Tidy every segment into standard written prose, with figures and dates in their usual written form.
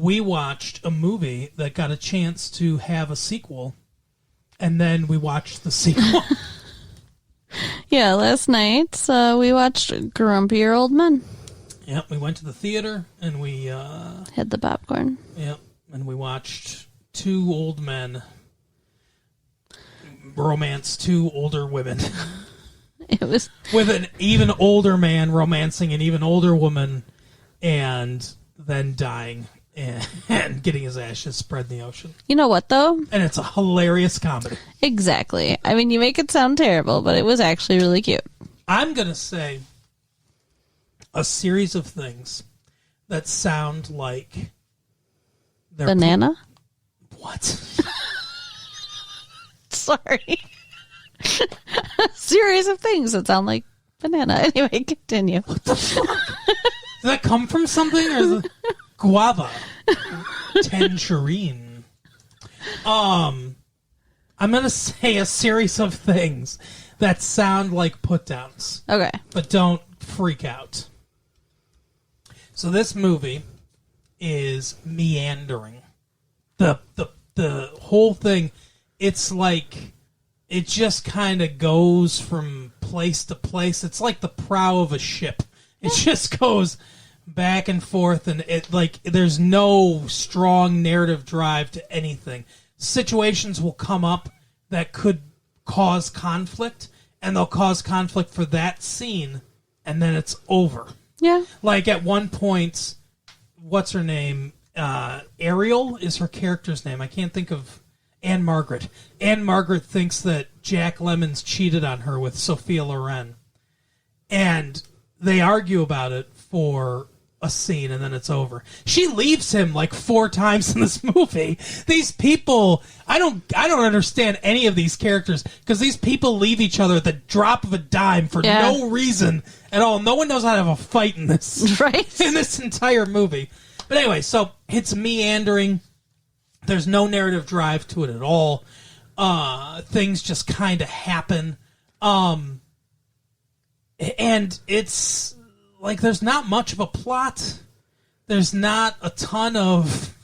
we watched a movie that got a chance to have a sequel, and then we watched the sequel. Yeah, last night we watched Grumpier Old Men. Yep, we went to the theater, and we... had the popcorn. Yep, and we watched two old men romance two older women. It was... With an even older man romancing an even older woman, and then dying and getting his ashes spread in the ocean. You know what, though? And it's a hilarious comedy. Exactly. I mean, you make it sound terrible, but it was actually really cute. I'm going to say a series of things that sound like... Banana? What? Sorry. A series of things that sound like banana. Anyway, continue. What the fuck? Does that come from something? Or is it guava? Tangerine. I'm going to say a series of things that sound like put-downs. Okay. But don't freak out. So this movie is meandering. The whole thing, it's like it just kind of goes from place to place. It's like the prow of a ship. It just goes back and forth, and it like there's no strong narrative drive to anything. Situations will come up that could cause conflict, and they'll cause conflict for that scene, and then it's over. Yeah. Like at one point, what's her name? Ariel is her character's name. I can't think of Anne Margaret. Anne Margaret thinks that Jack Lemmon's cheated on her with Sophia Loren. And they argue about it for a scene, and then it's over. She leaves him like 4 times in this movie. These people, I don't understand any of these characters, because these people leave each other at the drop of a dime for no reason at all. No one knows how to have a fight in this. Right. In this entire movie. But anyway, so it's meandering. There's no narrative drive to it at all. Things just kind of happen. And it's like there's not much of a plot. There's not a ton of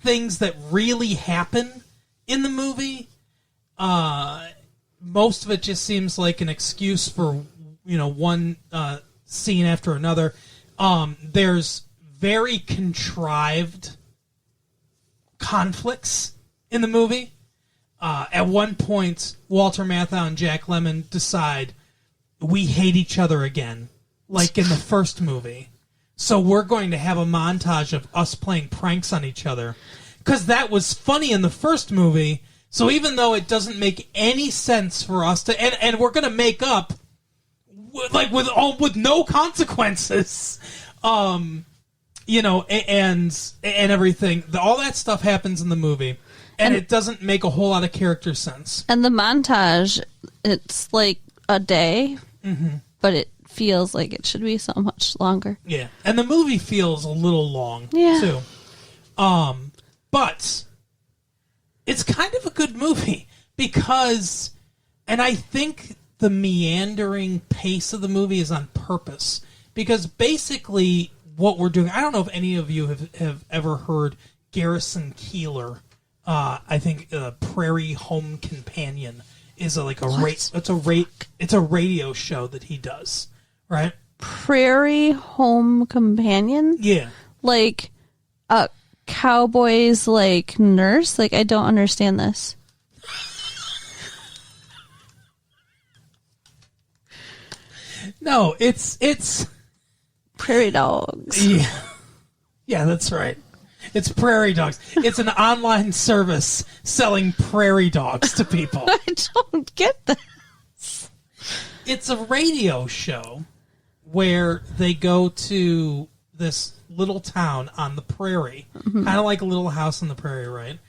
things that really happen in the movie. Most of it just seems like an excuse for, one scene after another. There's very contrived conflicts in the movie. At one point, Walter Matthau and Jack Lemmon decide we hate each other again, like in the first movie. So we're going to have a montage of us playing pranks on each other, because that was funny in the first movie. So even though it doesn't make any sense for us to, and we're going to make up, like with no consequences. And everything. All that stuff happens in the movie, and it doesn't make a whole lot of character sense. And the montage, it's like a day, but it feels like it should be so much longer. Yeah, and the movie feels a little long, too. But it's kind of a good movie, because, and I think the meandering pace of the movie is on purpose, because basically what we're doing, I don't know if any of you have ever heard Garrison Keillor. I think Prairie Home Companion is it's a radio show that he does, right? Prairie Home Companion? Yeah. Like a cowboy's like nurse? Like, I don't understand this. No, it's prairie dogs. Yeah, that's right. It's prairie dogs. It's an online service selling prairie dogs to people. I don't get this. It's a radio show where they go to this little town on the prairie, kind of like a Little House on the Prairie, right?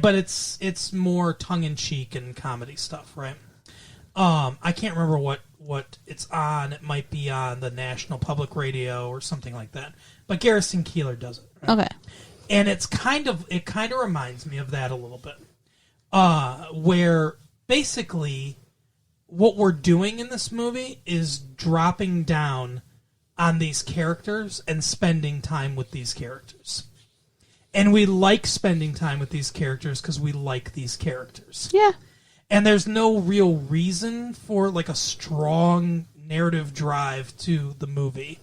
But it's more tongue-in-cheek and comedy stuff, right? I can't remember what it's on. It might be on the National Public Radio or something like that. But Garrison Keillor does it. Right? Okay. And it kind of reminds me of that a little bit. Where basically what we're doing in this movie is dropping down on these characters and spending time with these characters. And we like spending time with these characters because we like these characters. Yeah. And there's no real reason for like a strong narrative drive to the movie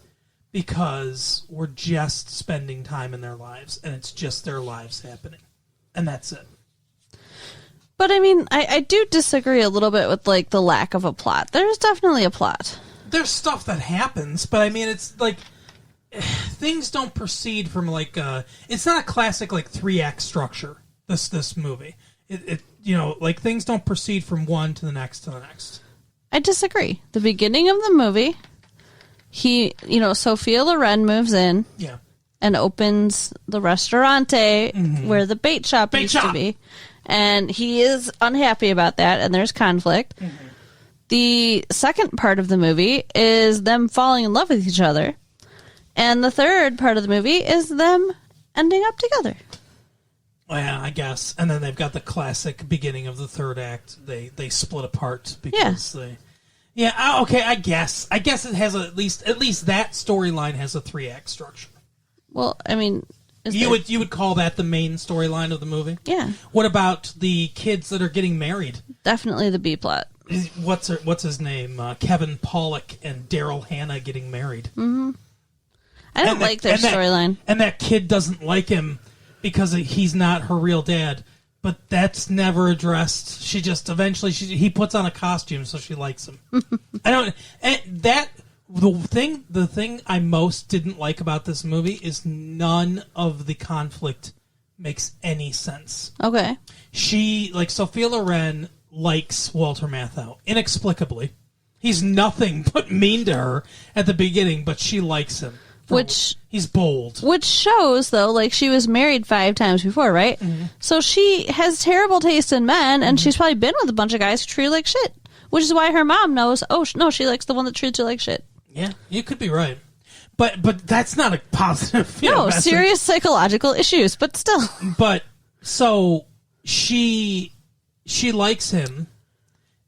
because we're just spending time in their lives and it's just their lives happening. And that's it. But I mean, I do disagree a little bit with like the lack of a plot. There's definitely a plot. There's stuff that happens, but I mean, it's like things don't proceed from like it's not a classic like 3-act structure. This movie, it like things don't proceed from one to the next to the next. I disagree. The beginning of the movie, Sophia Loren moves in, and opens the restaurante where the bait shop used to be. And he is unhappy about that, and there's conflict. Mm-hmm. The second part of the movie is them falling in love with each other. And the third part of the movie is them ending up together. Well, yeah, I guess. And then they've got the classic beginning of the third act. They split apart because they... Yeah, okay, I guess. I guess it has at least that storyline has a 3-act structure. Well, I mean... You would call that the main storyline of the movie? Yeah. What about the kids that are getting married? Definitely the B plot. What's his name? Kevin Pollak and Daryl Hannah getting married. Mm-hmm. I don't like their storyline. And that kid doesn't like him because he's not her real dad. But that's never addressed. She just eventually he puts on a costume so she likes him. The thing I most didn't like about this movie is none of the conflict makes any sense. Okay. Sophia Loren likes Walter Matthau inexplicably. He's nothing but mean to her at the beginning, but she likes him. He's bold. Which shows, though, like she was married 5 times before, right? Mm-hmm. So she has terrible taste in men, and she's probably been with a bunch of guys who treat her like shit. Which is why her mom knows, oh, no, she likes the one that treats her like shit. Yeah, you could be right. But that's not a positive message. Serious psychological issues, but still. But, so, she likes him,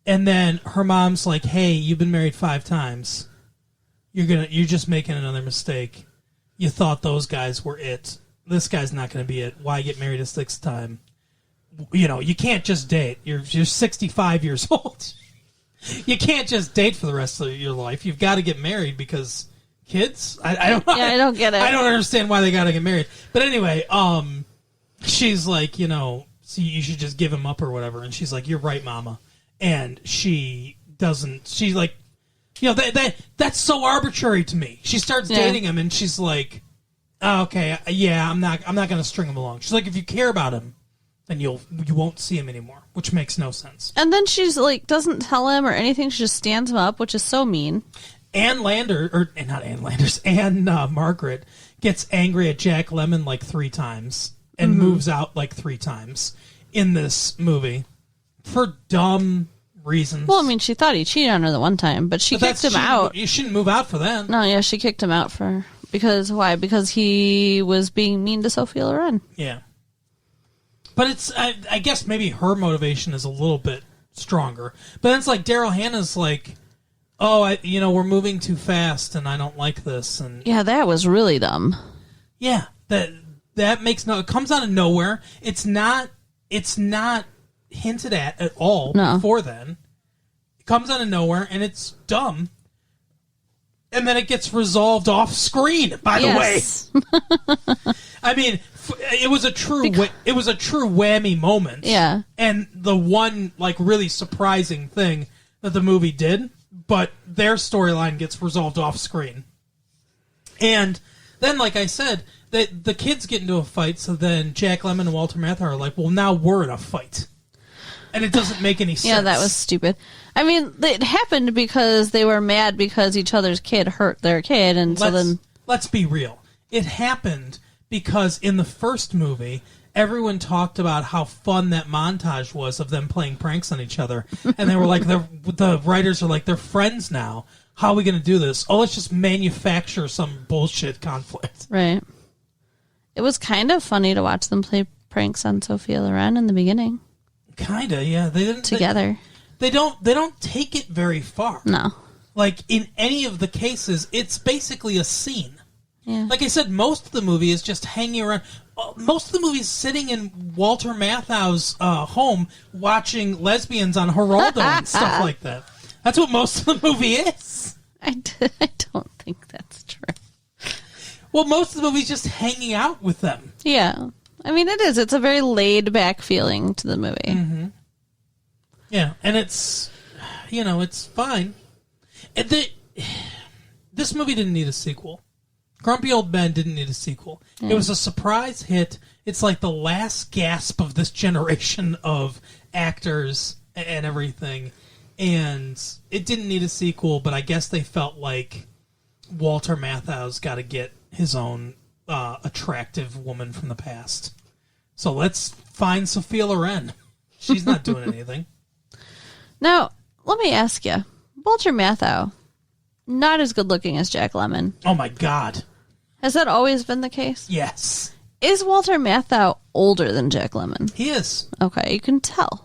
and then her mom's like, hey, you've been married 5 times. You're just making another mistake. You thought those guys were it. This guy's not going to be it. Why get married a 6th time? You can't just date. You're 65 years old. You can't just date for the rest of your life. You've got to get married because kids? I don't know. Yeah, I don't get it. I don't understand why they got to get married. But anyway, she's like, so you should just give him up or whatever. And she's like, you're right, Mama. And she doesn't. She's like, that's so arbitrary to me. She starts dating him, and she's like, oh, okay, yeah, I'm not going to string him along. She's like, if you care about him, then you won't see him anymore, which makes no sense. And then she's like, doesn't tell him or anything. She just stands him up, which is so mean. Anne Margaret gets angry at Jack Lemmon like 3 times and moves out like 3 times in this movie for dumb reasons. Well, I mean, she thought he cheated on her the one time, but she kicked him out. You shouldn't move out for that. No, yeah, she kicked him out because why? Because he was being mean to Sophia Loren. Yeah. But I guess maybe her motivation is a little bit stronger. But then it's like Daryl Hannah's like, oh, we're moving too fast and I don't like this. And yeah, that was really dumb. Yeah, that makes it comes out of nowhere. It's not hinted at all before then. It comes out of nowhere and it's dumb. And then it gets resolved off screen, by the way. I mean, it was a true whammy moment. Yeah. And the one like really surprising thing that the movie did, but their storyline gets resolved off screen. And then, like I said, the kids get into a fight, so then Jack Lemmon and Walter Matthau are like, well, now we're in a fight. And it doesn't make any sense. Yeah, that was stupid. I mean, it happened because they were mad because each other's kid hurt their kid, and let's be real. It happened because in the first movie, everyone talked about how fun that montage was of them playing pranks on each other, and they were like, the writers are like, they're friends now. How are we going to do this? Oh, let's just manufacture some bullshit conflict. Right. It was kind of funny to watch them play pranks on Sophia Loren in the beginning. Kinda, yeah. They didn't together. They don't take it very far. No. Like in any of the cases, it's basically a scene. Yeah. Like I said, most of the movie is just hanging around. most of the movie's sitting in Walter Matthau's home watching lesbians on Geraldo and stuff like that. That's what most of the movie is. I don't think that's true. Well, most of the movie's just hanging out with them. Yeah. I mean, it is. It's a very laid-back feeling to the movie. Mm-hmm. Yeah, and it's, it's fine. This movie didn't need a sequel. Grumpy Old Men didn't need a sequel. It was a surprise hit. It's like the last gasp of this generation of actors and everything. And it didn't need a sequel, but I guess they felt like Walter Matthau's got to get his own attractive woman from the past. So let's find Sophia Loren. She's not doing anything. Now, let me ask you. Walter Matthau, not as good looking as Jack Lemmon. Oh my God. Has that always been the case? Yes. Is Walter Matthau older than Jack Lemmon? He is. Okay, you can tell.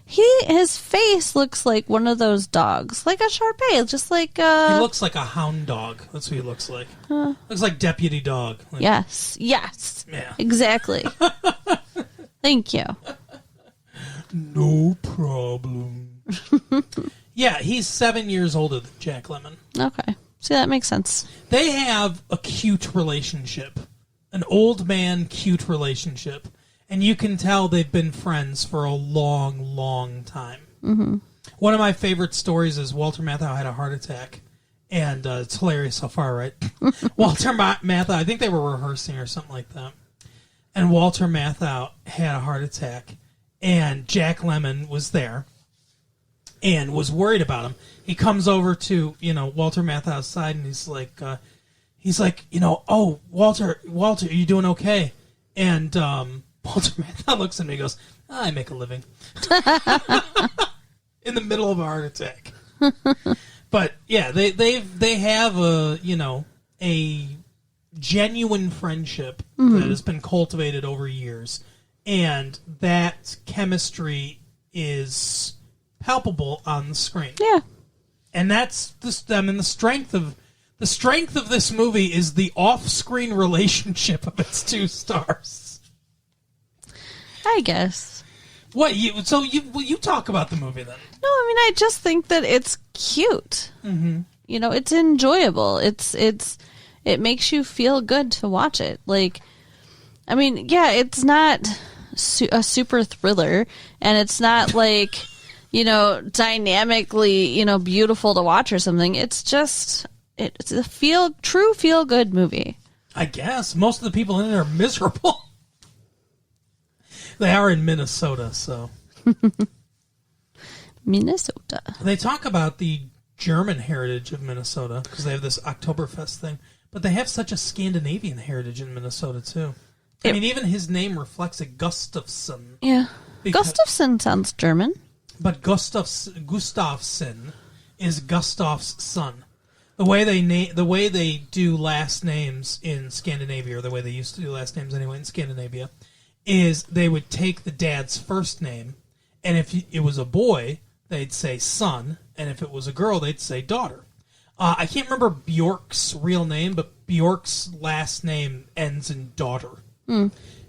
His face looks like one of those dogs, like a Shar-Pei, just like He looks like a hound dog. That's what he looks like. Looks like Deputy Dog. Like, yes. Yeah. Exactly. Thank you. No problem. Yeah, he's 7 years older than Jack Lemmon. Okay. See, that makes sense. They have a cute relationship. An old man cute relationship. And you can tell they've been friends for a long, long time. Mm-hmm. One of my favorite stories is Walter Matthau had a heart attack. And it's hilarious so far, right? Walter Matthau, I think they were rehearsing or something like that. And Walter Matthau had a heart attack. And Jack Lemmon was there and was worried about him. He comes over to, Walter Matthau's side, and he's like, oh, Walter, are you doing okay? And Walter Matthau looks at me and goes, I make a living. In the middle of a heart attack. But, yeah, they have a genuine friendship that has been cultivated over years. And that chemistry is palpable on the screen. Yeah. And that's the strength of this movie is the off-screen relationship of its two stars. I guess. You talk about the movie then. No, I mean, I just think that it's cute. Mm-hmm. It's enjoyable. It makes you feel good to watch it. Like, I mean, yeah, it's not a super thriller, and it's not like, dynamically, beautiful to watch or something. It's just, it's a true feel-good movie. I guess. Most of the people in it are miserable. They are in Minnesota, so. Minnesota. They talk about the German heritage of Minnesota, because they have this Oktoberfest thing, but they have such a Scandinavian heritage in Minnesota, too. I mean, even his name reflects it, Gustafsson. Yeah. Gustafsson sounds German. But Gustafsson is Gustav's son. The way they do last names in Scandinavia, or the way they used to do last names anyway in Scandinavia, is they would take the dad's first name, and if it was a boy, they'd say son, and if it was a girl, they'd say daughter. I can't remember Bjork's real name, but Bjork's last name ends in daughter.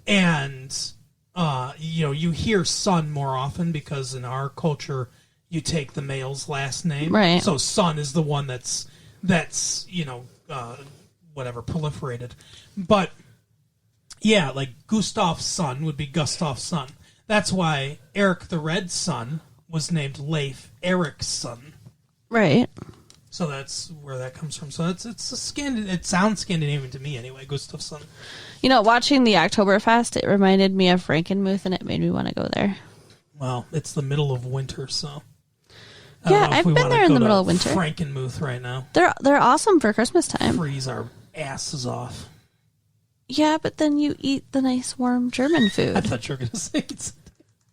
And, you hear son more often because in our culture, you take the male's last name. Right. So son is the one that's proliferated. But, yeah, like Gustav's son would be Gustav's son. That's why Eric the Red's son was named Leif Erikson. Right. So that's where that comes from. So it sounds Scandinavian to me anyway, Gustafsson. Watching the Oktoberfest, it reminded me of Frankenmuth, and it made me want to go there. Well, it's the middle of winter, so. Yeah, I've been there in the middle of winter. Frankenmuth right now. They're awesome for Christmas time. Freeze our asses off. Yeah, but then you eat the nice warm German food. I thought you were going to say it.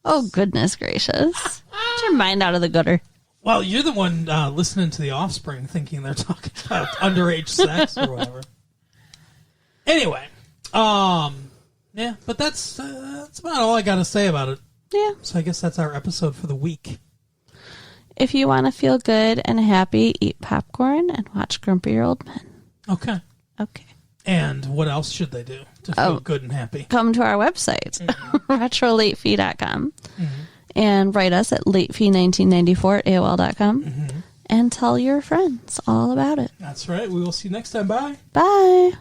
Oh, goodness gracious. Get your mind out of the gutter. Well, you're the one listening to The Offspring thinking they're talking about underage sex or whatever. Anyway, yeah, but that's about all I got to say about it. Yeah. So I guess that's our episode for the week. If you want to feel good and happy, eat popcorn and watch Grumpier Old Men. Okay. Okay. And what else should they do to feel good and happy? Come to our website, retrolatefee.com, and write us at latefee1994 at AOL.com, and tell your friends all about it. That's right. We will see you next time. Bye. Bye.